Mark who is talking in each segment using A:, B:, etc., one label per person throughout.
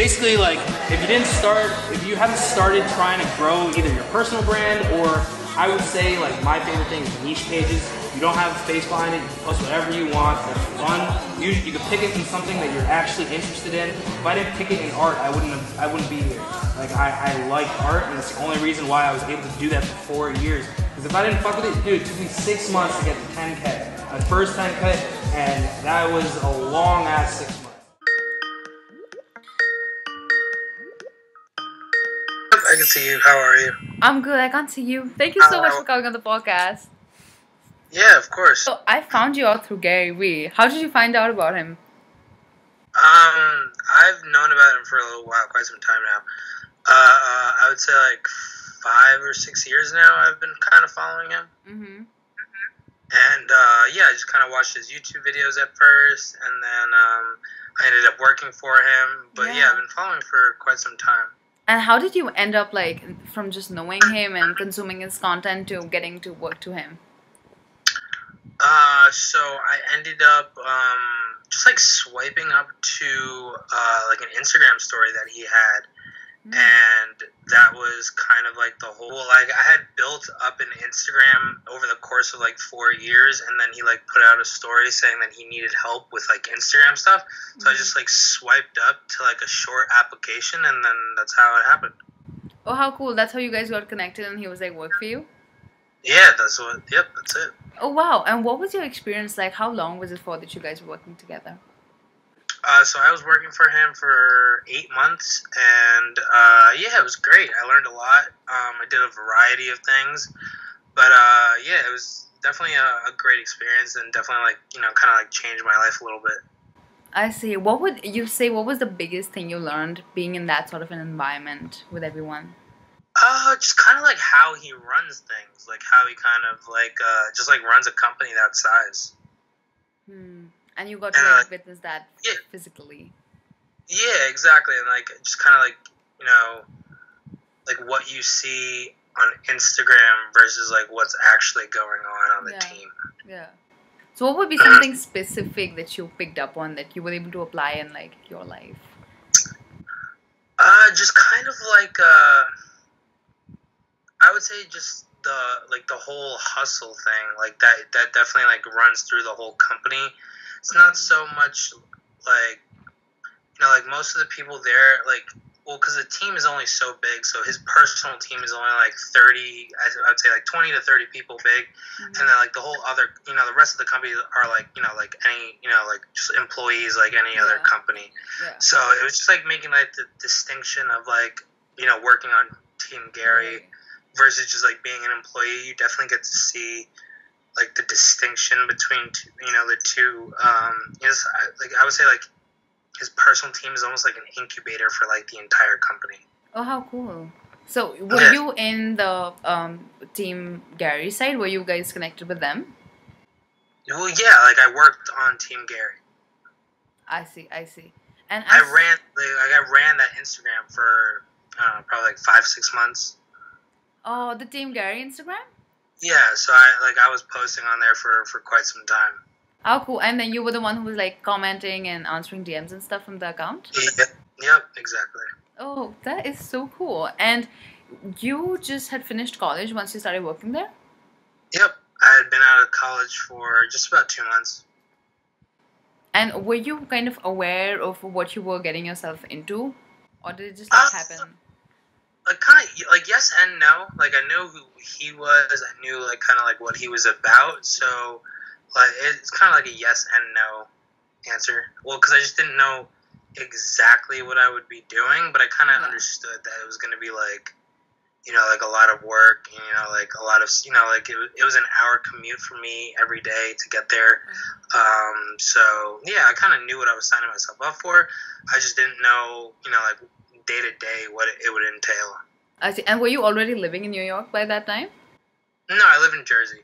A: basically, like, if you haven't started trying to grow either your personal brand, or I would say, like, my favorite thing is niche pages. You don't have a face behind it, you post whatever you want, that's fun. You can pick it in something that you're actually interested in. If I didn't pick it in art, I wouldn't be here. Like, I like art, and it's the only reason why I was able to do that for 4 years. Because if I didn't fuck with it, dude, it took me 6 months to get to 10K. My first 10K, and that was a long ass 6 months.
B: I can see you. How are you?
C: I'm good. I can't see you. Thank you so much for coming on the podcast.
B: Yeah, of course.
C: So I found you out through GaryVee. How did you find out about him?
B: I've known about him for a little while, quite some time now. I would say like 5 or 6 years now I've been kind of following him.
C: Mm-hmm.
B: And yeah, I just kind of watched his YouTube videos at first, and then I ended up working for him. But yeah, I've been following for quite some time.
C: And how did you end up, like, from just knowing him and consuming his content to getting to work to him?
B: So I ended up just like swiping up to like an Instagram story that he had, and that was kind of like the whole, like, I had built up an Instagram over the course of like 4 years, and then he like put out a story saying that he needed help with like Instagram stuff. So I just like swiped up to like a short application, and then that's how it happened.
C: Oh, how cool. That's how you guys got connected, and he was like, work for you?
B: Yeah, that's it.
C: Oh, wow. And what was your experience like? How long was it for that you guys were working together?
B: So I was working for him for 8 months, and yeah, it was great. I learned a lot. I did a variety of things, but yeah, it was definitely a great experience, and definitely, like, you know, kind of like changed my life a little bit.
C: I see. What would you say, what was the biggest thing you learned being in that sort of an environment with everyone?
B: Just kind of like how he runs things, like how he kind of like just like runs a company that size.
C: And you got to like witness that physically.
B: Yeah, exactly, and like just kind of like, you know, like what you see on Instagram versus like what's actually going on the team. Yeah.
C: So what would be something specific that you picked up on that you were able to apply in like your life?
B: Just kind of like I would say just the whole hustle thing, like that definitely like runs through the whole company. It's not so much like, you know, like most of the people there, like, well, because the team is only so big, so his personal team is only like 30, I would say like 20 to 30 people big, and then like the whole other, you know, the rest of the company are like, you know, like any, you know, like just employees like any other company. So it was just like making like the distinction of like, you know, working on Team Gary versus just like being an employee. You definitely get to see like the distinction between you know, the two. Yes, like I would say like his personal team is almost like an incubator for like the entire company.
C: Oh, how cool! So were you in the Team Gary side? Were you guys connected with them?
B: Well, yeah, like I worked on Team Gary.
C: I see. And
B: I ran that Instagram for probably like 5-6 months.
C: Oh, the Team Gary Instagram?
B: Yeah, so I was posting on there for quite some time.
C: How cool. And then you were the one who was like commenting and answering DMs and stuff from the account?
B: Yep, exactly.
C: Oh, that is so cool. And you just had finished college once you started working there?
B: Yep, I had been out of college for just about 2 months.
C: And were you kind of aware of what you were getting yourself into? Or did it just like happen?
B: Kind of like yes and no. Like I knew who he was. I knew like kind of like what he was about. So like it's kind of like a yes and no answer. Well, because I just didn't know exactly what I would be doing, but I kind of understood that it was going to be like, you know, like a lot of work. You know, like a lot of, you know, like it was an hour commute for me every day to get there. So yeah, I kind of knew what I was signing myself up for. I just didn't know, you know, like day to day what it would entail.
C: I see. And were you already living in New York by that time?
B: No, I live in Jersey.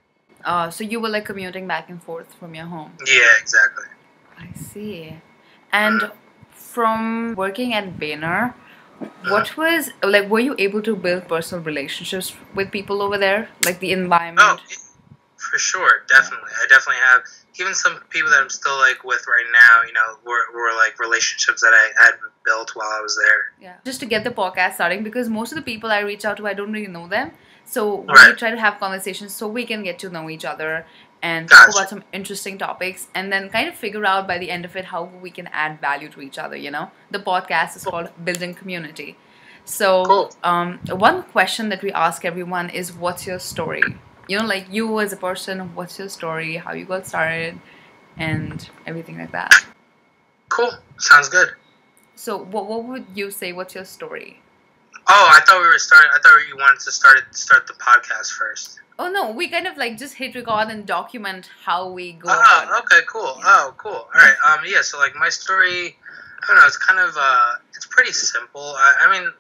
C: So you were like commuting back and forth from your home?
B: Yeah, exactly.
C: I see. And from working at Vayner, what was, like, were you able to build personal relationships with people over there? Like the environment?
B: For sure, definitely. I definitely have even some people that I'm still like with right now. You know, were like relationships that I had built while I was there.
C: Yeah. Just to get the podcast starting, because most of the people I reach out to, I don't really know them. So we
B: Right.
C: try to have conversations so we can get to know each other and
B: Gotcha.
C: talk about some interesting topics, and then kind of figure out by the end of it how we can add value to each other. You know, the podcast is called Building Community. So
B: Cool.
C: one question that we ask everyone is, what's your story? You know, like you as a person, what's your story, how you got started, and everything like that.
B: Cool. Sounds good.
C: So what would you say, what's your story?
B: Oh, I thought we were starting. I thought you wanted to start the podcast first.
C: Oh no, we kind of like just hit record and document how we go about
B: Oh,
C: it.
B: okay, cool.
C: Yeah.
B: Oh, cool. All right. Yeah. So like my story, I don't know. It's kind of it's pretty simple. I mean,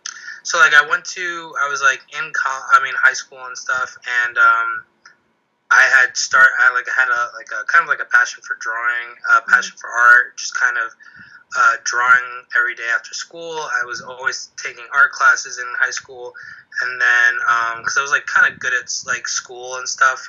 B: so like I was like in high school and stuff, and I had a kind of like a passion for drawing, passion for art, just kind of drawing every day after school. I was always taking art classes in high school, and then because I was like kind of good at like school and stuff.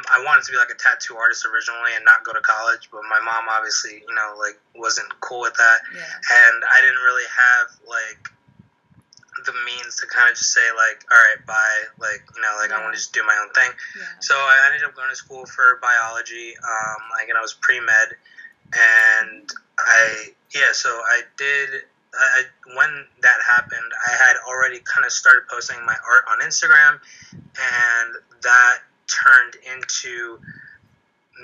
B: I wanted to be like a tattoo artist originally and not go to college, but my mom obviously, you know, like wasn't cool with that,
C: Yeah.
B: and I didn't really have like the means to kind of just say like, all right, bye, like, you know, like I want to just do my own thing.
C: Yeah.
B: So I ended up going to school for biology, like, and I was pre-med, and when that happened, I had already kind of started posting my art on Instagram, and that turned into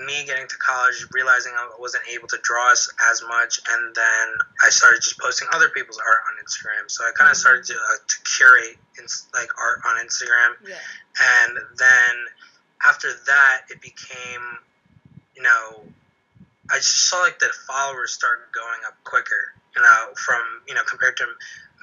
B: me getting to college, realizing I wasn't able to draw as much, and then I started just posting other people's art on Instagram. So I kind of started to curate like art on Instagram,
C: Yeah.
B: and then after that, it became, you know, I just saw like the followers started going up quicker, you know, from, you know, compared to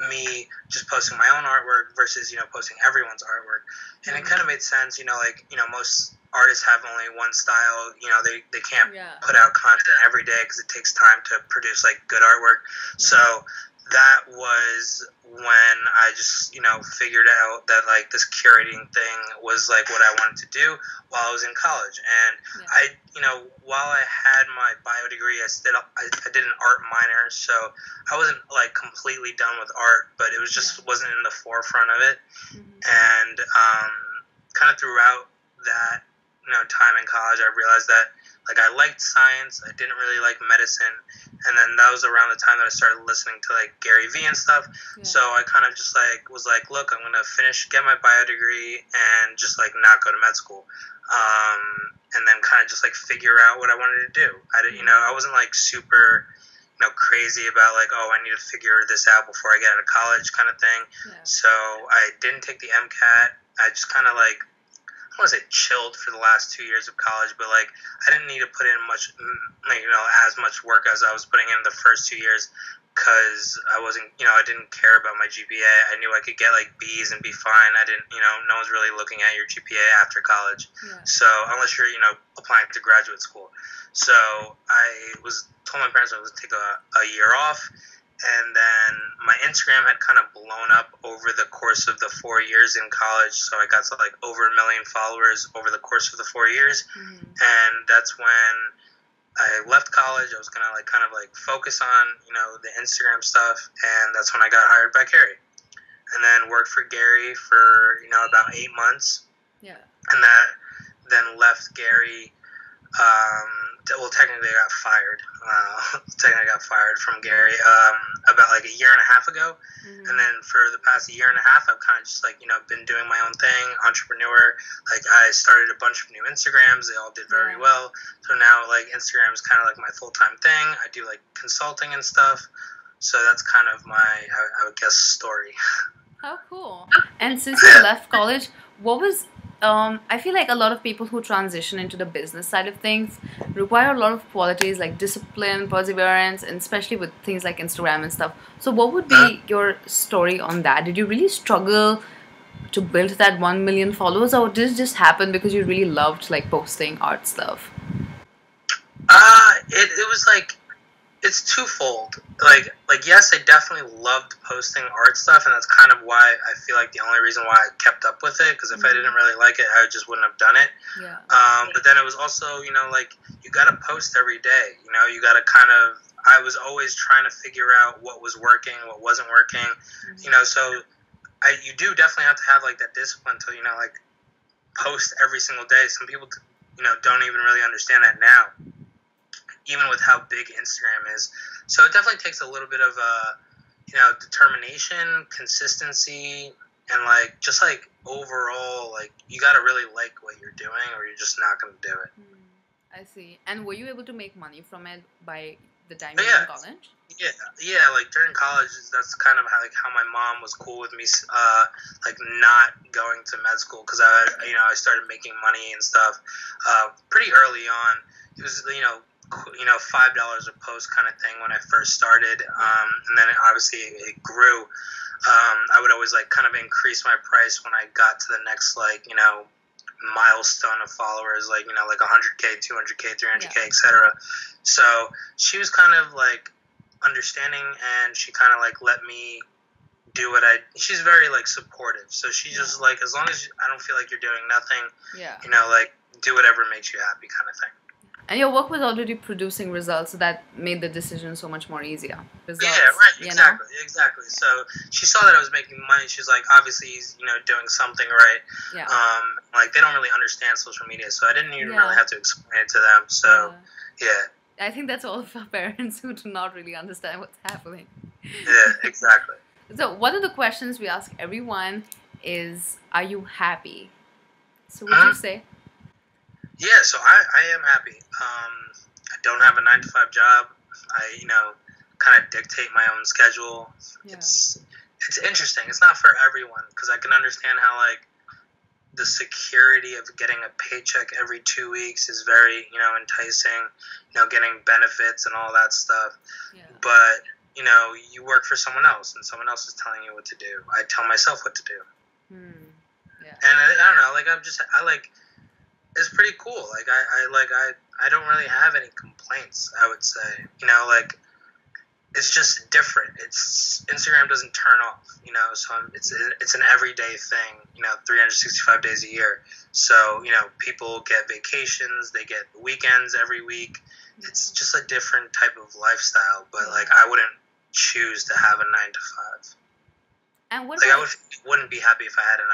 B: me just posting my own artwork versus, you know, posting everyone's artwork. And it kind of made sense, you know, like, you know, most artists have only one style, you know, they can't put out content every day because it takes time to produce like good artwork. So that was when I just, you know, figured out that like this curating thing was like what I wanted to do while I was in college. And I, you know, while I had my bio degree, I did an art minor, so I wasn't like completely done with art, but it was just wasn't in the forefront of it. And kind of throughout that, you know, time in college, I realized that like I liked science, I didn't really like medicine, and then that was around the time that I started listening to like GaryVee and stuff. So I kind of just like was like, look, I'm gonna get my bio degree and just like not go to med school, and then kind of just like figure out what I wanted to do. You know, I wasn't like super, you know, crazy about like, oh, I need to figure this out before I get out of college kind of thing. So I didn't take the MCAT. I just kind of like, I want to say chilled for the last 2 years of college, but like I didn't need to put in much, like, you know, as much work as I was putting in the first 2 years, because I wasn't, you know, I didn't care about my GPA. I knew I could get like B's and be fine. I didn't, you know, no one's really looking at your GPA after college. So unless you're, you know, applying to graduate school. So I told my parents I was going to take a year off. And then my Instagram had kind of blown up over the course of the 4 years in college. So I got to like over 1 million followers over the course of the 4 years. And that's when I left college. I was going to like kind of like focus on, you know, the Instagram stuff. And that's when I got hired by Gary. And then worked for Gary for, you know, about 8 months. And that then left Gary. Well, technically I got fired. Technically I got fired from Gary about like a year and a half ago. And then for the past year and a half, I've kind of just like, you know, been doing my own thing, entrepreneur. Like I started a bunch of new Instagrams. They all did very well. So now like Instagram is kind of like my full-time thing. I do like consulting and stuff. So that's kind of my, I would guess, story.
C: How cool. And since you left college, what was... I feel like a lot of people who transition into the business side of things require a lot of qualities like discipline, perseverance, and especially with things like Instagram and stuff. So what would be your story on that? Did you really struggle to build that 1 million followers, or did it just happen because you really loved like posting art stuff?
B: It was like, it's twofold. Like yes, I definitely loved posting art stuff, and that's kind of why I feel like the only reason why I kept up with it. Because if I didn't really like it, I just wouldn't have done it.
C: Yeah.
B: But then it was also, you know, like you got to post every day. You know, you got to kind of. I was always trying to figure out what was working, what wasn't working. You know, so you do definitely have to have like that discipline to, you know, like post every single day. Some people, you know, don't even really understand that now, even with how big Instagram is. So it definitely takes a little bit of you know, determination, consistency, and like just like overall, like you got to really like what you're doing, or you're just not going to do it.
C: I see. And were you able to make money from it by the time you were in college?
B: Yeah. Like during college, that's kind of how my mom was cool with me, like not going to med school, because I started making money and stuff, pretty early on. It was $5 a post kind of thing when I first started, and then obviously it grew. I would always like kind of increase my price when I got to the next milestone of followers, like 100K, 200K, 300K, etc. So she was kind of like understanding, and she kind of like let me do what she's very like supportive, so she just like, as long as I don't feel like you're doing nothing, like do whatever makes you happy kind of thing.
C: And your work was already producing results, so that made the decision so much more easier. Results,
B: exactly. So she saw that I was making money. She's like, obviously he's doing something right. Like they don't really understand social media, so I didn't even really have to explain it to them. So
C: I think that's all of our parents who do not really understand what's happening.
B: Yeah, exactly.
C: So one of the questions we ask everyone is, are you happy? So what do you say?
B: Yeah, so I am happy. I don't have a 9-to-5 job. I, kind of dictate my own schedule. Yeah. It's interesting. It's not for everyone, because I can understand how, like, the security of getting a paycheck every 2 weeks is very, enticing, getting benefits and all that stuff. Yeah. But, you work for someone else, and someone else is telling you what to do. I tell myself what to do.
C: Yeah.
B: And I don't know, like, it's pretty cool. Like I don't really have any complaints, I would say. Like it's just different. It's Instagram doesn't turn off, so it's an everyday thing, 365 days a year. So, people get vacations, they get weekends every week. It's just a different type of lifestyle, but like I wouldn't choose to have a 9-to-5.
C: And what
B: like I wouldn't be happy if I had a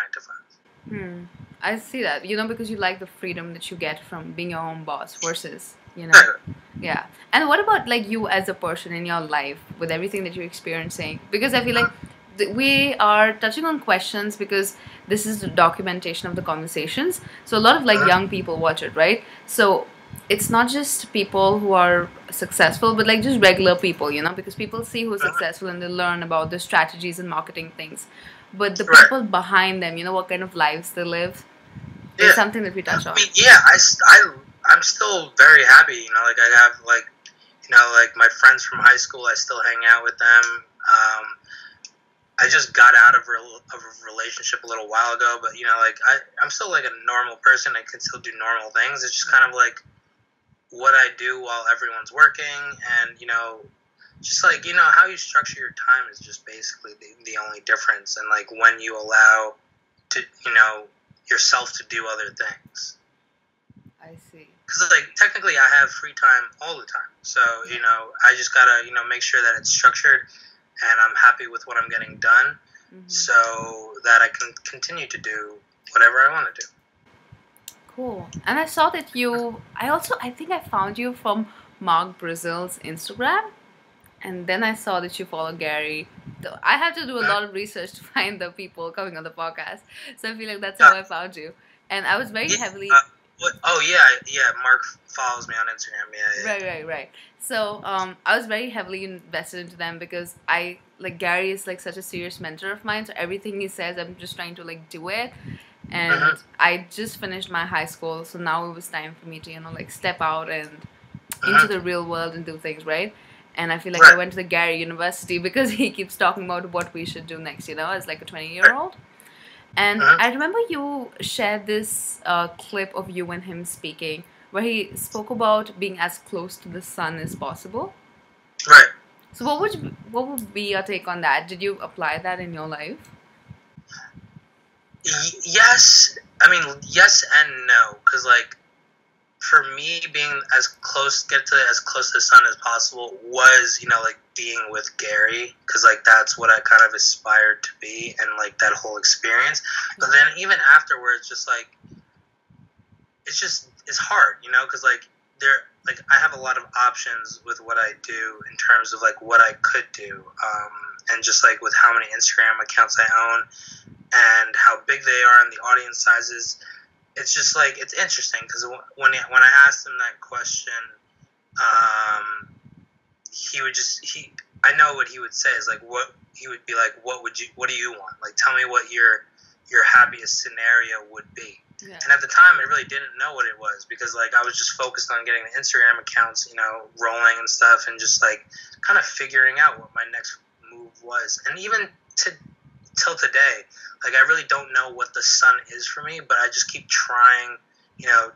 C: 9-to-5. I see that, because you like the freedom that you get from being your own boss versus, Yeah. And what about, like, you as a person in your life with everything that you're experiencing? Because I feel like we are touching on questions because this is the documentation of the conversations. So a lot of, like, young people watch it, right? So it's not just people who are successful, but, like, just regular people, because people see who's successful and they learn about the strategies and marketing things. But the people behind them, what kind of lives they live, is something that we touch on.
B: I mean, I'm still very happy. Like I have like my friends from high school. I still hang out with them. I just got out of a relationship a little while ago, but like I'm still like a normal person. I can still do normal things. It's just kind of like what I do while everyone's working, and just like how you structure your time is just basically the only difference, and like when you allow to yourself to do other things.
C: I see.
B: Because like technically I have free time all the time, so I just gotta make sure that it's structured, and I'm happy with what I'm getting done, so that I can continue to do whatever I want to do.
C: Cool. And I saw that I think I found you from Mark Brazil's Instagram. And then I saw that you follow Gary. I have to do a lot of research to find the people coming on the podcast. So I feel like that's how I found you. And I was very heavily...
B: Mark follows me on Instagram.
C: Right. So I was very heavily invested into them because Gary is like such a serious mentor of mine. So everything he says, I'm just trying to like do it. And I just finished my high school. So now it was time for me to, like step out and into the real world and do things, right? And I feel like I went to the Gary University because he keeps talking about what we should do next, as like a 20-year-old. And I remember you shared this clip of you and him speaking where he spoke about being as close to the sun as possible.
B: Right.
C: So what would be your take on that? Did you apply that in your life?
B: Yes. I mean, yes and no. Because, like, for me, being get to as close to the sun as possible was, like, being with Gary. Because, like, that's what I kind of aspired to be, and, like, that whole experience. But then even afterwards, just, like, it's hard, because, like, I have a lot of options with what I do in terms of, like, what I could do, and just, like, with how many Instagram accounts I own and how big they are and the audience sizes. It's just, like, it's interesting because when I asked him that question, I know what he would say is, like, what he would be like, what do you want? Like, tell me what your happiest scenario would be. Yeah. And at the time, I really didn't know what it was because, like, I was just focused on getting the Instagram accounts, rolling and stuff, and just, like, kind of figuring out what my next move was. And even till today, like, I really don't know what the sun is for me, but I just keep trying,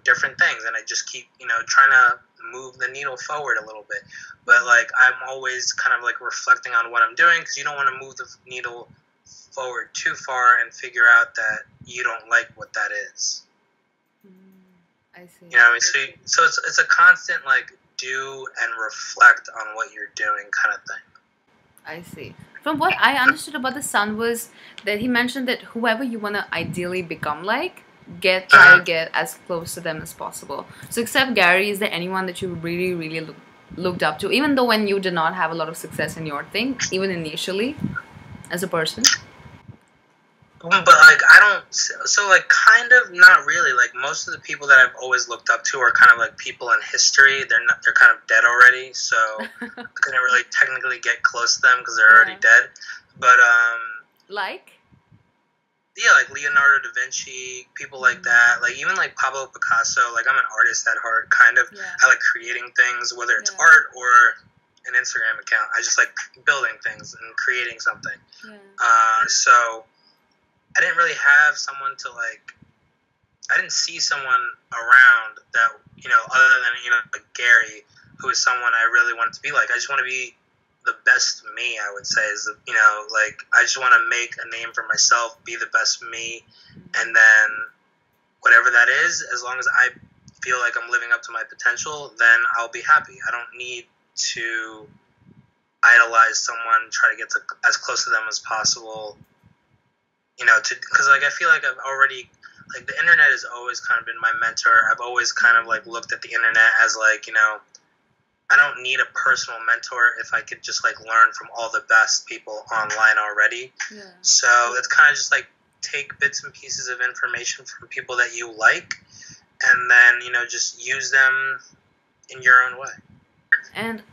B: different things, and I just keep, trying to move the needle forward a little bit. But, like, I'm always kind of, like, reflecting on what I'm doing because you don't want to move the needle forward too far and figure out that you don't like what that is.
C: I see.
B: You know what I mean? So it's a constant, like, do and reflect on what you're doing kind of thing.
C: I see. From what I understood about the sun was that he mentioned that whoever you want to ideally become like, try to get as close to them as possible. So except Gary, is there anyone that you really, really looked up to, even though when you did not have a lot of success in your thing, even initially, as a person?
B: But, like, I don't, so, like, kind of not really. Like, most of the people that I've always looked up to are kind of, like, people in history. They're kind of dead already, so I couldn't really technically get close to them because they're already dead. But,
C: like?
B: Yeah, like Leonardo da Vinci, people like that. Like, even, like, Pablo Picasso. Like, I'm an artist at heart, kind of. Yeah. I like creating things, whether it's art or an Instagram account. I just like building things and creating something. Yeah. So I didn't really have someone to, like, I didn't see someone around that, other than, like Gary, who is someone I really wanted to be like. I just want to be the best me, I would say, is, like, I just want to make a name for myself, be the best me, and then whatever that is, as long as I feel like I'm living up to my potential, then I'll be happy. I don't need to idolize someone, try to get as close to them as possible. Because, like, I feel like I've already, like, the internet has always kind of been my mentor. I've always kind of, like, looked at the internet as, like, I don't need a personal mentor if I could just, like, learn from all the best people online already. Yeah. So it's kind of just, like, take bits and pieces of information from people that you like, and then, just use them in your own way.
C: And,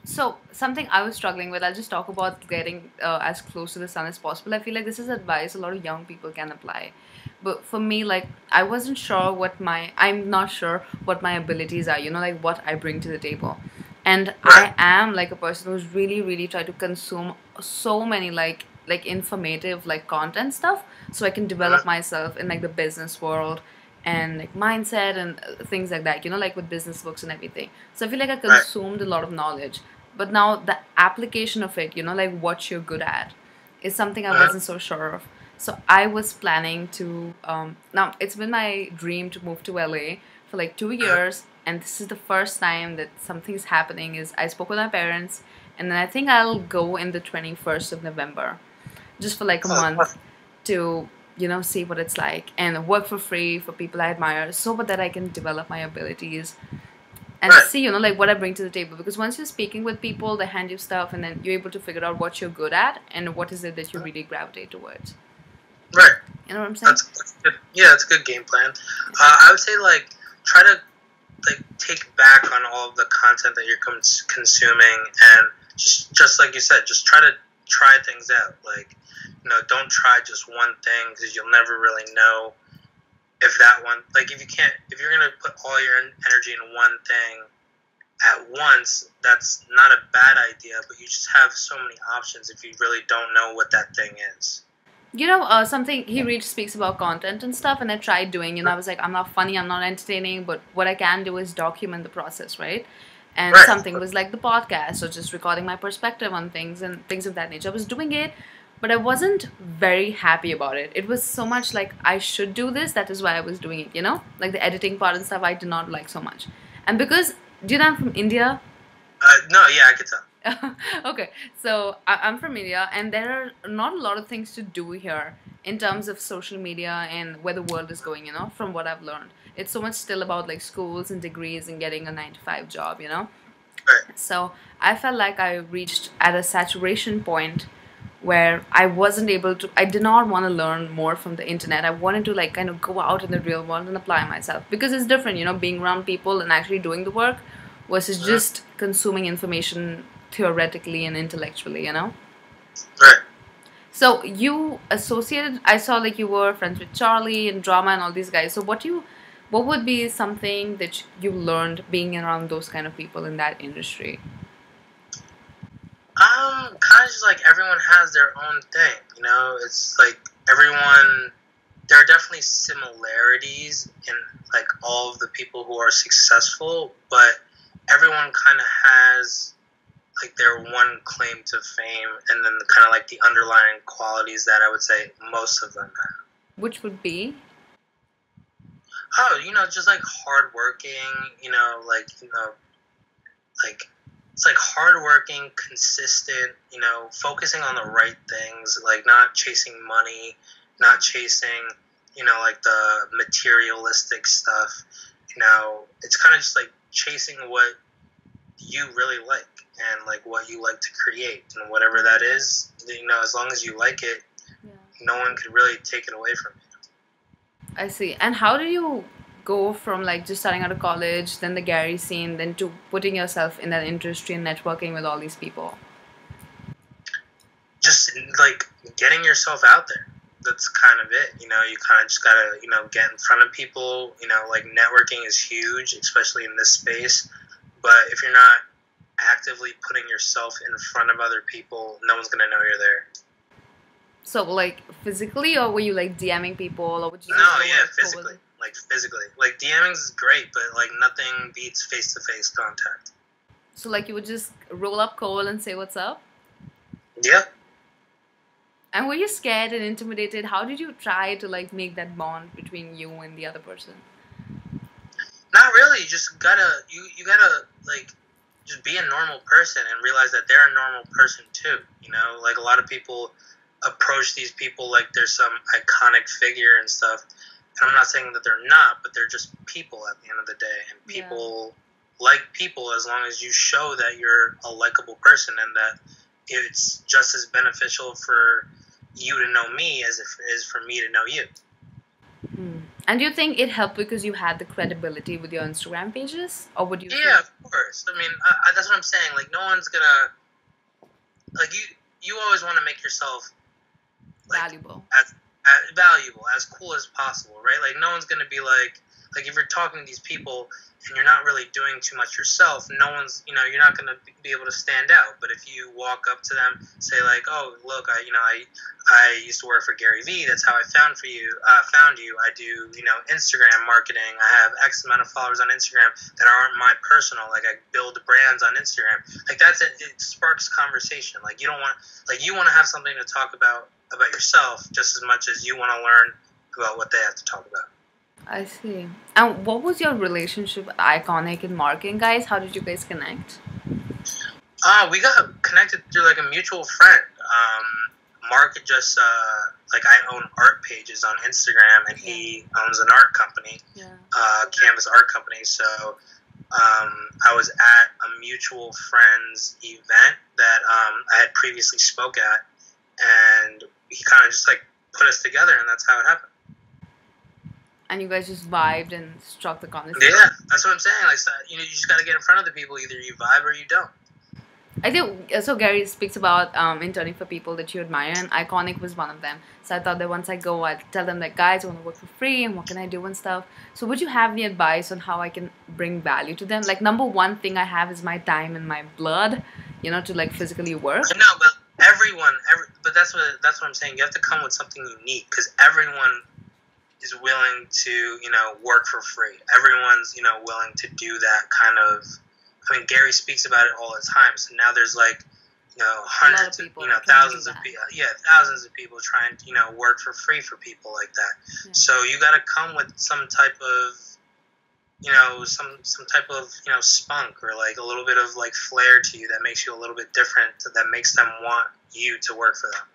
C: so something I was struggling with, I'll just talk about getting as close to the sun as possible. I feel like this is advice a lot of young people can apply. But for me, like, I'm not sure what my abilities are, like what I bring to the table. And I am like a person who's really, really try to consume so many like informative, like, content stuff, so I can develop myself in, like, the business world and, like, mindset and things like that, like with business books and everything. So I feel like I consumed a lot of knowledge. But now the application of it, like what you're good at, is something I wasn't so sure of. So I was planning to, now it's been my dream to move to LA for like 2 years. And this is the first time that something's happening. Is I spoke with my parents, and then I think I'll go in the 21st of November, just for like a month to, see what it's like and work for free for people I admire, so that I can develop my abilities and see, like, what I bring to the table. Because once you're speaking with people, they hand you stuff, and then you're able to figure out what you're good at and what is it that you really gravitate towards.
B: Right.
C: You know what I'm saying?
B: That's good. Yeah, that's a good game plan. I would say, like, try to, like, take back on all of the content that you're consuming, and just like you said, just try things out. Like, don't try just one thing, because you'll never really know if that one, like, if you're going to put all your energy in one thing at once, that's not a bad idea, but you just have so many options if you really don't know what that thing is.
C: Something he really speaks about content and stuff, and I tried doing, I was like, I'm not funny, I'm not entertaining, but what I can do is document the process, right? and
B: Right.
C: something was like the podcast or just recording my perspective on things and things of that nature. I was doing it, but I wasn't very happy about it. It was so much like I should do this, that is why I was doing it, you know? Like the editing part and stuff I did not like so much. And because, do you know I'm from India?
B: No, yeah, I could tell.
C: Okay, so I'm from India, and there are not a lot of things to do here in terms of social media and where the world is going, you know, from what I've learned. It's so much still about like schools and degrees and getting a 9 to 5 job, you know.
B: Right.
C: So I felt like I reached at a saturation point where I wasn't able to, I did not want to learn more from the internet. I wanted to like kind of go out in the real world and apply myself, because it's different, you know, being around people and actually doing the work versus just consuming information theoretically and intellectually, you know.
B: Right.
C: So you associated, I saw like you were friends with Charlie and Drama and all these guys. So what would be something that you learned being around those kind of people in that industry?
B: Kind of just like everyone has their own thing, you know. It's like everyone. There are definitely similarities in like all of the people who are successful, but everyone kind of has like their one claim to fame, and then kind of like the underlying qualities that I would say most of them have.
C: Which would be?
B: Oh, you know, just like hardworking, you know, like it's like hardworking, consistent, you know, focusing on the right things, like not chasing money, not chasing, you know, like the materialistic stuff. You know, it's kind of just like chasing what you really like and like what you like to create, and whatever that is, you know, as long as you like it, no one could really take it away from you.
C: I see. And how do you go from like just starting out of college, then the Gary scene, then to putting yourself in that industry and networking with all these people?
B: Just like getting yourself out there. That's kind of it. You know, you kind of just gotta, you know, get in front of people. You know, like networking is huge, especially in this space. But if you're not actively putting yourself in front of other people, no one's gonna know you're there.
C: So like physically, or were you like DMing people, or would you?
B: No, yeah, physically. Like physically. Like DMing is great, but like nothing beats face-to-face contact.
C: So like you would just roll up coal and say what's up?
B: Yeah.
C: And were you scared and intimidated? How did you try to like make that bond between you and the other person?
B: Not really. You just gotta you gotta like just be a normal person and realize that they're a normal person too. You know, like a lot of people approach these people like they're some iconic figure and stuff. And I'm not saying that they're not, but they're just people at the end of the day. And people like people as long as you show that you're a likable person, and that it's just as beneficial for you to know me as it is for me to know you.
C: And do you think it helped because you had the credibility with your Instagram pages? Or would you?
B: Yeah, of course. I mean, that's what I'm saying. Like, no one's gonna... Like, you always want to make yourself... Like,
C: valuable.
B: As valuable, as cool as possible, right? Like, no one's gonna be like, if you're talking to these people and you're not really doing too much yourself, no one's, you know, you're not gonna be able to stand out. But if you walk up to them, say like, oh, look, I used to work for GaryVee. That's how I found you. I do, you know, Instagram marketing. I have X amount of followers on Instagram that aren't my personal. Like, I build brands on Instagram. Like, that's it. It sparks conversation. Like, you want to have something to talk about yourself just as much as you want to learn about what they have to talk about.
C: I see. And what was your relationship with Iconic and marketing, guys? How did you guys connect?
B: We got connected through like a mutual friend. Mark just like, I own art pages on Instagram, and he owns an art company, Canvas art company. So I was at a mutual friend's event that I had previously spoke at, and he kind of just like put us together, and that's how it happened.
C: And you guys just vibed and struck the conversation.
B: Yeah, that's what I'm saying. Like, you know, you just got to get in front of the people. Either you vibe or you don't.
C: I think so. Gary speaks about interning for people that you admire, and Iconic was one of them. So I thought that once I go, I'd tell them like, guys, I want to work for free, and what can I do and stuff. So would you have any advice on how I can bring value to them? Like, number one thing I have is my time and my blood, you know, to like physically work.
B: No, but but that's what I'm saying. You have to come with something unique, because everyone is willing to, you know, work for free. Everyone's, you know, willing to do that kind of I mean, Gary speaks about it all the time. So now there's like, hundreds of, thousands of people, thousands of people trying to, work for free for people like that. Yeah. So you got to come with some type of, some type of, spunk or like a little bit of like flair to you that makes you a little bit different, that makes them want you to work for them.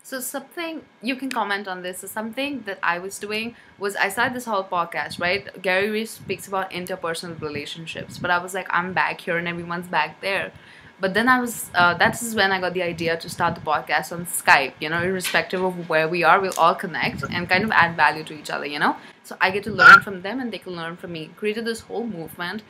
C: So something, you can comment on this, so something that I was doing was, I started this whole podcast, right? GaryVee speaks about interpersonal relationships, but I was like, I'm back here and everyone's back there. But then I was, that is when I got the idea to start the podcast on Skype, irrespective of where we are, we'll all connect and kind of add value to each other, So I get to learn from them and they can learn from me. Created this whole movement.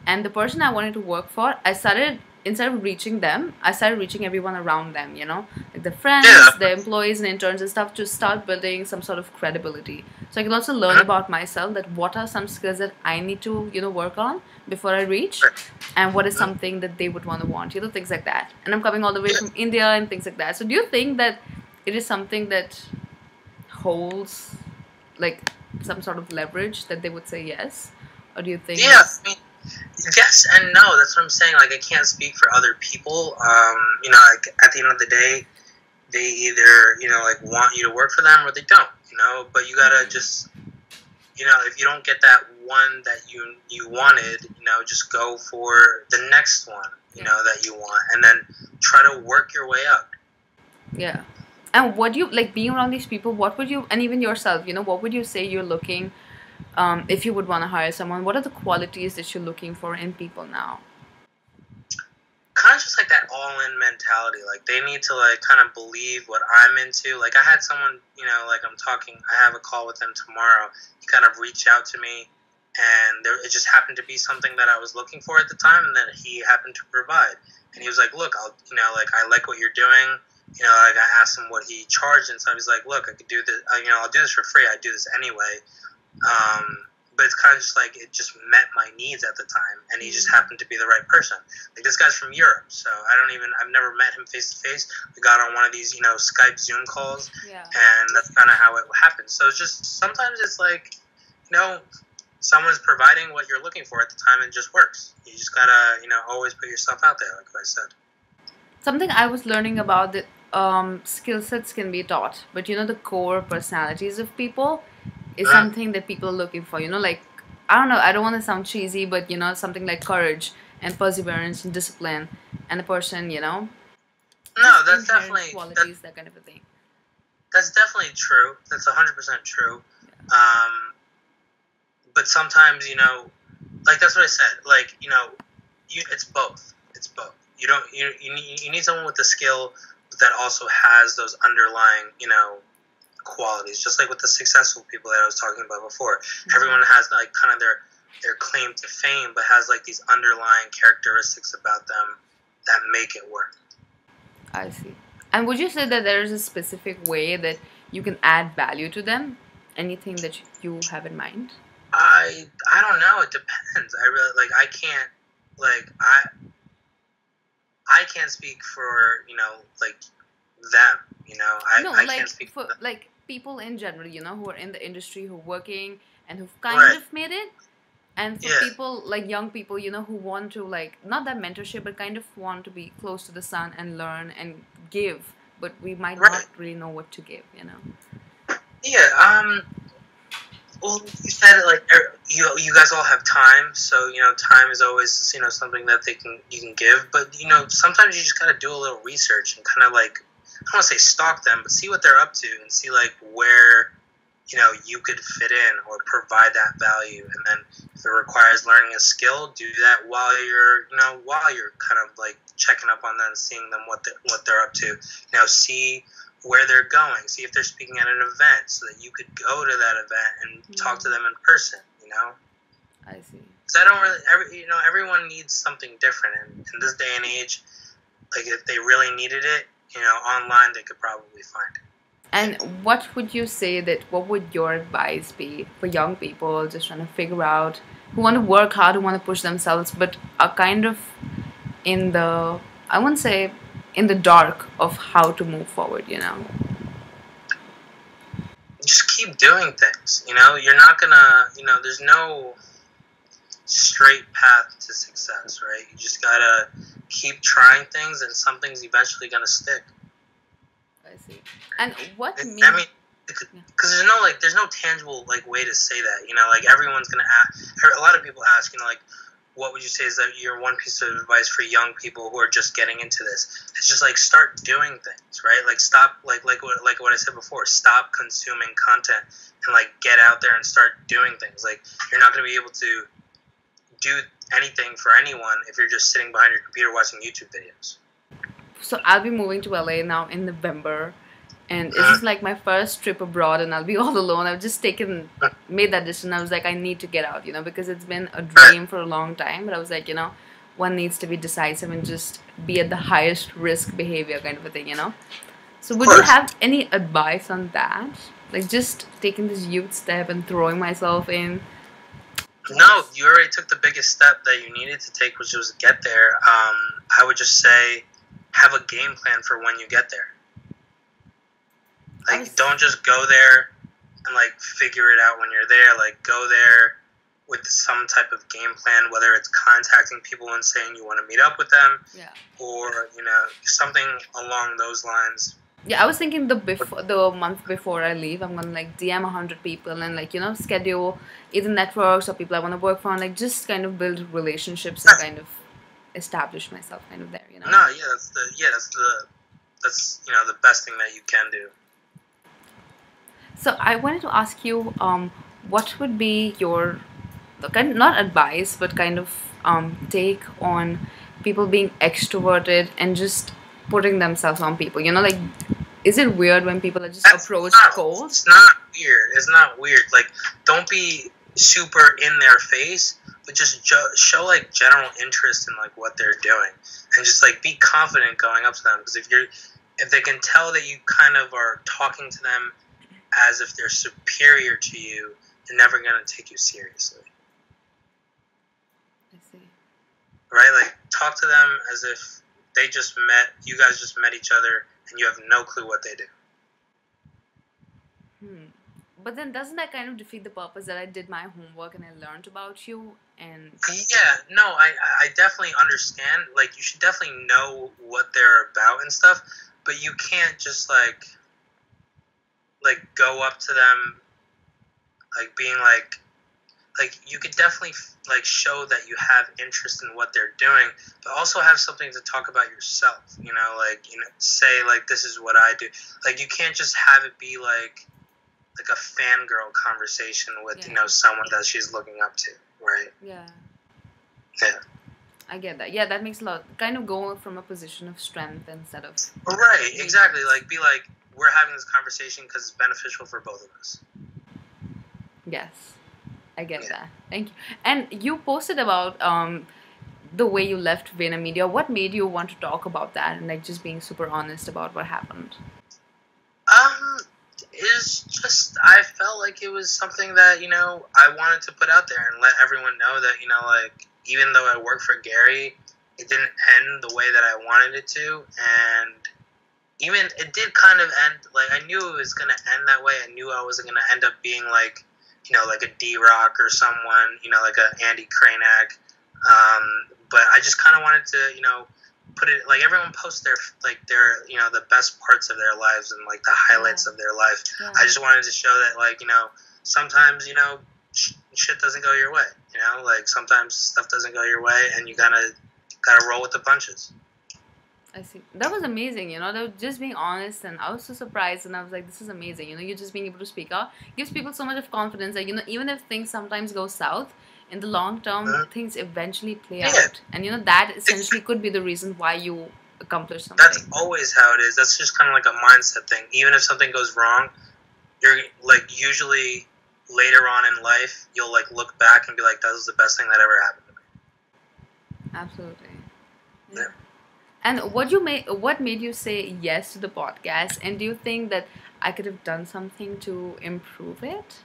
C: And the person I wanted to work for, instead of reaching them, I started reaching everyone around them, like the friends, the employees and interns and stuff, to start building some sort of credibility. So I can also learn about myself, that what are some skills that I need to, work on before I reach, and what is something that they would want, things like that. And I'm coming all the way from India and things like that. So do you think that it is something that holds, like, some sort of leverage that they would say yes? Or do you think...
B: Yeah, I mean, yes and no. That's what I'm saying. Like, I can't speak for other people. Like, at the end of the day, they either, want you to work for them or they don't, But you gotta just, if you don't get that one that you wanted, just go for the next one, that you want. And then try to work your way up.
C: Yeah. And what do you, like, being around these people, what would you, and even yourself, what would you say you're looking... if you would want to hire someone, what are the qualities that you're looking for in people now?
B: Kind of just like that all-in mentality. Like, they need to, like, kind of believe what I'm into. Like, I had someone, like, I have a call with them tomorrow. He kind of reached out to me, and it just happened to be something that I was looking for at the time, and that he happened to provide. And he was like, look, I like what you're doing. Like, I asked him what he charged, and so he was like, look, I could do this, I'll do this for free. I do this anyway. But it's kind of just like, it just met my needs at the time, and he just happened to be the right person. Like, this guy's from Europe, so I've never met him face to face. We got on one of these, Skype Zoom calls, and that's kind of how it happened. So it's just, sometimes it's like, someone's providing what you're looking for at the time, and it just works. You just gotta, always put yourself out there, like I said.
C: Something I was learning about that, skill sets can be taught, but the core personalities of people is something that people are looking for, like, I don't know, I don't want to sound cheesy, but, something like courage and perseverance and discipline, and a person,
B: No, that's definitely...
C: qualities, that kind of a thing.
B: That's definitely true. That's 100% true. Yeah. But sometimes, like, that's what I said, like, it's both. It's both. You need someone with the skill that also has those underlying, qualities, just like with the successful people that I was talking about before. Everyone has like kind of their claim to fame, but has like these underlying characteristics about them that make it work.
C: I see. And would you say that there is a specific way that you can add value to them? Anything that you have in mind?
B: I don't know. It depends. I really, like, I can't, like, I can't speak for, like, them, I
C: like,
B: can't speak
C: for
B: them.
C: Like, people in general, who are in the industry, who are working and who've kind of made it. And for people, like young people, who want to, like, not that mentorship, but kind of want to be close to the sun and learn and give, but we might not really know what to give,
B: Yeah, well, you said it, like, you guys all have time, so, time is always, something that you can give, but, sometimes you just gotta do a little research and kind of, like, I don't want to say stalk them, but see what they're up to and see, like, where, you could fit in or provide that value. And then if it requires learning a skill, do that while you're kind of, like, checking up on them, seeing them, what they're up to. See where they're going, see if they're speaking at an event so that you could go to that event and talk to them in person,
C: I see.
B: Because I don't really, everyone needs something different. And in this day and age, like, if they really needed it, online they could probably find it.
C: And what would you say what would your advice be for young people just trying to figure out, who want to work hard, who want to push themselves, but are kind of in the, I wouldn't say in the dark of how to move forward,
B: Just keep doing things, you're not gonna, there's no, straight path to success, right? You just gotta keep trying things, and something's eventually gonna stick.
C: I see. And what
B: I
C: mean?
B: mean, because there's no tangible like way to say that. Like everyone's gonna ask. A lot of people ask, like, what would you say is that your one piece of advice for young people who are just getting into this? It's just like start doing things, right? Like stop, like what I said before. Stop consuming content and like get out there and start doing things. Like you're not gonna be able to do anything for anyone if you're just sitting behind your computer watching YouTube videos.
C: So I'll be moving to LA now in November, and this is like my first trip abroad, and I'll be all alone. I've just made that decision. I was like, I need to get out, because it's been a dream for a long time. But I was like, one needs to be decisive and just be at the highest risk behavior kind of a thing, So would you have any advice on that? Like just taking this huge step and throwing myself in?
B: No, you already took the biggest step that you needed to take, which was get there. I would just say have a game plan for when you get there. Like, don't just go there and, like, figure it out when you're there. Like, go there with some type of game plan, whether it's contacting people and saying you want to meet up with them, or, something along those lines.
C: Yeah, I was thinking the month before I leave, I'm gonna like DM 100 people and like schedule either networks or people I want to work for, and like just kind of build relationships and kind of establish myself kind of there.
B: No, that's the best thing that you can do.
C: So I wanted to ask you, what would be your not advice but kind of take on people being extroverted and just putting themselves on people? Like, is it weird when people are just approached cold?
B: It's not weird. It's not weird. Like, don't be super in their face, but just show like general interest in like what they're doing, and just like be confident going up to them. Because if they can tell that you kind of are talking to them as if they're superior to you, they're never gonna take you seriously.
C: I see.
B: Right? Like, talk to them as if you guys just met each other, and you have no clue what they do.
C: But then doesn't that kind of defeat the purpose that I did my homework and I learned about you? And
B: yeah, no, I definitely understand. Like, you should definitely know what they're about and stuff, but you can't just like go up to them like being like you could definitely like show that you have interest in what they're doing, but also have something to talk about yourself. Say like, this is what I do. Like, you can't just have it be like a fangirl conversation with someone that she's looking up to, right?
C: Yeah.
B: I
C: get that. Yeah, that makes a lot. Kind of go from a position of strength instead of
B: right. Exactly. Like, be like, we're having this conversation because it's beneficial for both of us.
C: Yes. I get that. Thank you. And you posted about the way you left VaynerMedia. What made you want to talk about that and like just being super honest about what happened?
B: It's just I felt like it was something that I wanted to put out there and let everyone know that like, even though I work for Gary, it didn't end the way that I wanted it to, and even it did kind of end like I knew it was gonna end that way. I knew I wasn't gonna end up being like like a D-Rock or someone, like a Andy Kranak. But I just kind of wanted to, put it like everyone posts their the best parts of their lives and like the highlights of their life. Yeah. I just wanted to show that like, sometimes, shit doesn't go your way, like sometimes stuff doesn't go your way and you gotta roll with the punches.
C: I see. That was amazing, that was just being honest, and I was so surprised, and I was like, this is amazing, you're just being able to speak out gives people so much of confidence, like, even if things sometimes go south, in the long term, things eventually play out, and that essentially could be the reason why you accomplish something.
B: That's always how it is. That's just kind of like a mindset thing. Even if something goes wrong, you're like, usually later on in life, you'll like look back and be like, that was the best thing that ever happened to me.
C: Absolutely.
B: Yeah.
C: And what made you say yes to the podcast? And do you think that I could have done something to improve it?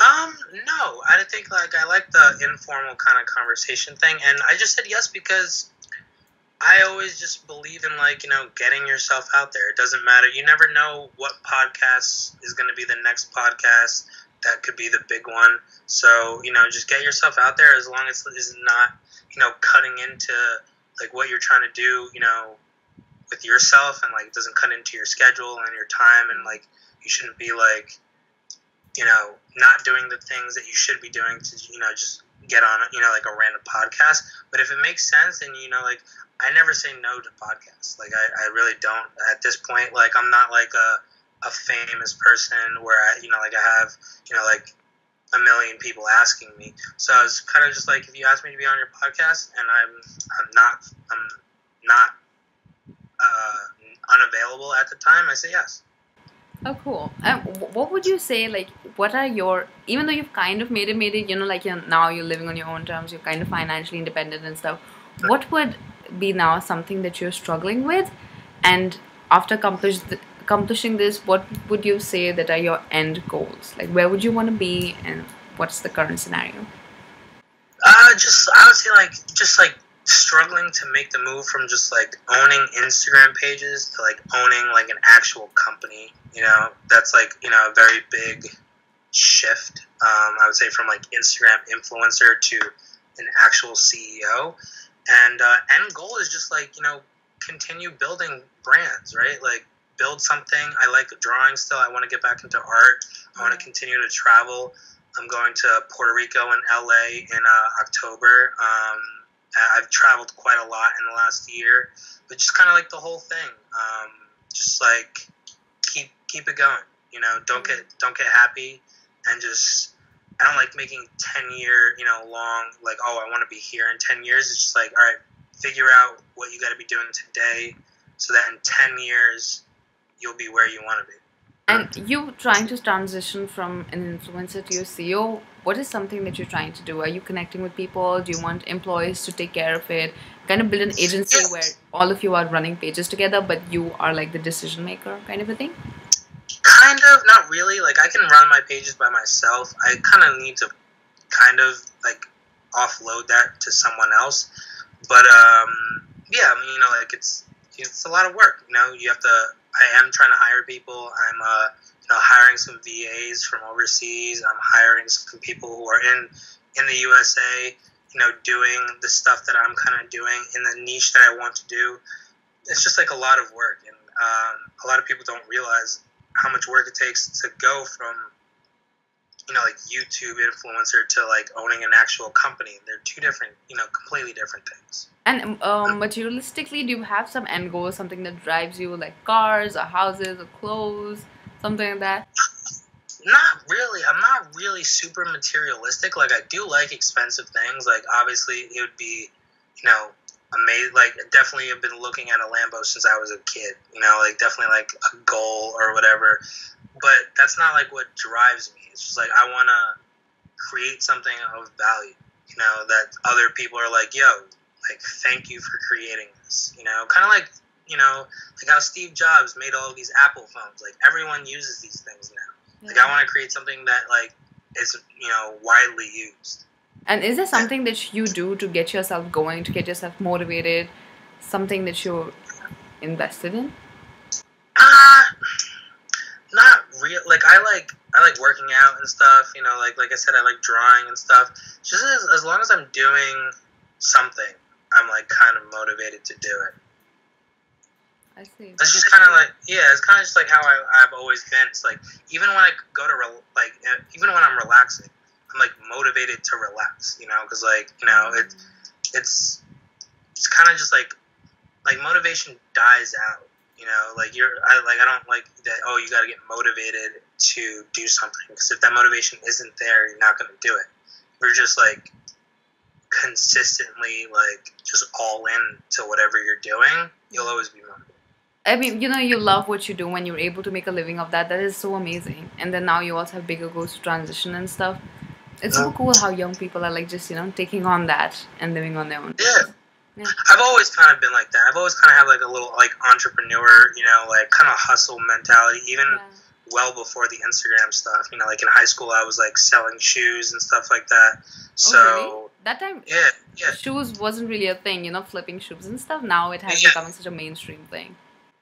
B: No. I think I like the informal kind of conversation thing, and I just said yes because I always just believe in like, getting yourself out there. It doesn't matter. You never know what podcast is going to be the next podcast that could be the big one. So, just get yourself out there as long as it's not, cutting into like what you're trying to do, with yourself, and like it doesn't cut into your schedule and your time, and like you shouldn't be like, not doing the things that you should be doing to, just get on, like a random podcast. But if it makes sense, and, like, I never say no to podcasts. Like, I really don't at this point. Like, I'm not like a famous person where I have, like a million people asking me. So it's kind of just like, if you ask me to be on your podcast and I'm not unavailable at the time, I say yes.
C: Oh, cool. What would you say, like, what are your, even though you've kind of made it, like, now you're living on your own terms, you're kind of financially independent and stuff, what would be now something that you're struggling with? And after accomplishing this, what would you say that are your end goals? Like, where would you want to be, and what's the current scenario?
B: I would say, like, struggling to make the move from just like owning Instagram pages to like owning like an actual company. That's like, a very big shift. I would say from like Instagram influencer to an actual CEO. And end goal is just like, continue building brands, right? Like, build something. I like drawing still. I want to get back into art. I want to continue to travel. I'm going to Puerto Rico and LA in October. I've traveled quite a lot in the last year, but just kind of like the whole thing. Just like keep it going. Don't get happy, and just, I don't like making 10-year long, like, oh, I want to be here in 10 years. It's just like, all right, figure out what you got to be doing today, so that in 10 years you'll be where you want to be.
C: And you trying to transition from an influencer to your CEO, what is something that you're trying to do? Are you connecting with people? Do you want employees to take care of it? Kind of build an agency where all of you are running pages together, but you are like the decision maker kind of a thing?
B: Kind of, not really. Like, I can run my pages by myself. I kind of need to kind of like offload that to someone else. But yeah, I mean, like, it's a lot of work. You have to. I am trying to hire people. I'm hiring some VAs from overseas. I'm hiring some people who are in the USA, doing the stuff that I'm kind of doing in the niche that I want to do. It's just like a lot of work, and a lot of people don't realize how much work it takes to go from, like YouTube influencer to like owning an actual company. They're two different, completely different things.
C: And materialistically, do you have some end goal, something that drives you, like cars or houses or clothes, something like that?
B: Not really. I'm not really super materialistic. Like, I do like expensive things. Like, obviously, it would be, amazing. Like, definitely have been looking at a Lambo since I was a kid. Like, definitely like a goal or whatever. But that's not like what drives me. It's just like, I want to create something of value. That other people are like, yo, like, thank you for creating this. Kind of like, like how Steve Jobs made all of these Apple phones. Like, everyone uses these things now. Like, I want to create something that like is, widely used.
C: And is there something that you do to get yourself going, to get yourself motivated, something that you're invested in?
B: Not real. Like, I like working out and stuff. Like I said, I like drawing and stuff. Just as long as I'm doing something, I'm like kind of motivated to do it.
C: I see.
B: It's just kind of like, it's kind of just like how I've always been. It's like, even when I go to even when I'm relaxing, I'm like motivated to relax. Because like it's kind of just like motivation dies out. Like I don't like that. Oh, you got to get motivated to do something, because if that motivation isn't there, you're not going to do it. You're just like consistently like just all in to whatever you're doing. You'll always be motivated.
C: I mean, you love what you do when you're able to make a living of that. That is so amazing. And then now you also have bigger goals to transition and stuff. It's so cool how young people are like just, taking on that and living on their own.
B: Yeah. I've always kind of been like that. I've always kind of had like a little like entrepreneur, like kind of hustle mentality, even well before the Instagram stuff. Like in high school, I was like selling shoes and stuff like that. So
C: really? That time,
B: yeah,
C: shoes wasn't really a thing, flipping shoes and stuff. Now it has become such a mainstream thing.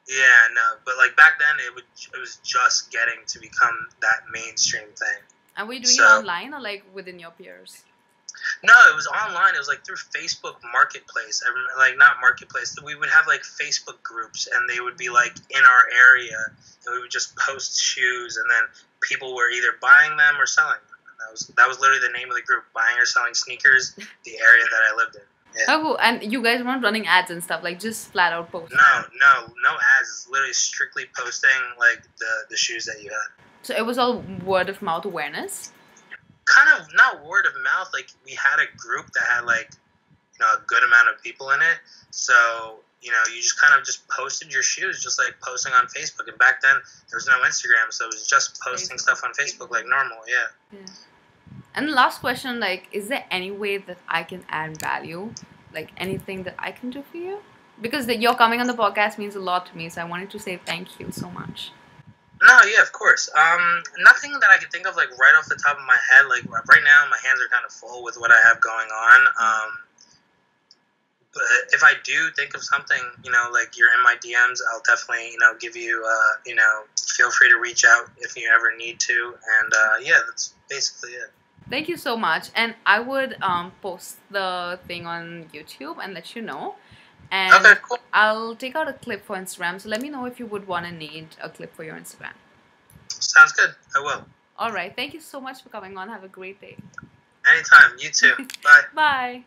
B: Yeah, no, but like back then, it was just getting to become that mainstream thing.
C: And were you doing it
B: So
C: online or like within your peers?
B: no, it was online. It was like through Facebook Marketplace. Like not Marketplace. We would have like Facebook groups, and they would be like in our area, and we would just post shoes, and then people were either buying them or selling them. And that was literally the name of the group: buying or selling sneakers. The area that I lived in. Yeah.
C: Oh, cool. And you guys weren't running ads and stuff, like just flat out posting?
B: No ads. It's literally strictly posting like the shoes that you had.
C: So it was all word of mouth awareness?
B: Kind of not word of mouth. Like we had a group that had like a good amount of people in it. So you just kind of just posted your shoes, just like posting on Facebook. And back then there was no Instagram, so it was just posting stuff on Facebook like normal. Yeah.
C: And the last question, like, is there any way that I can add value? Like, anything that I can do for you? Because you're coming on the podcast means a lot to me, so I wanted to say thank you so much.
B: No, yeah, of course. Nothing that I can think of, like, right off the top of my head. Like, right now, my hands are kind of full with what I have going on. But if I do think of something, like you're in my DMs, I'll definitely, give you, feel free to reach out if you ever need to. And, yeah, that's basically it.
C: Thank you so much. And I would post the thing on YouTube and let you know. And
B: okay, cool.
C: I'll take out a clip for Instagram. So let me know if you would want to need a clip for your Instagram.
B: Sounds good. I will.
C: All right. Thank you so much for coming on. Have a great day.
B: Anytime. You too. Bye.
C: Bye.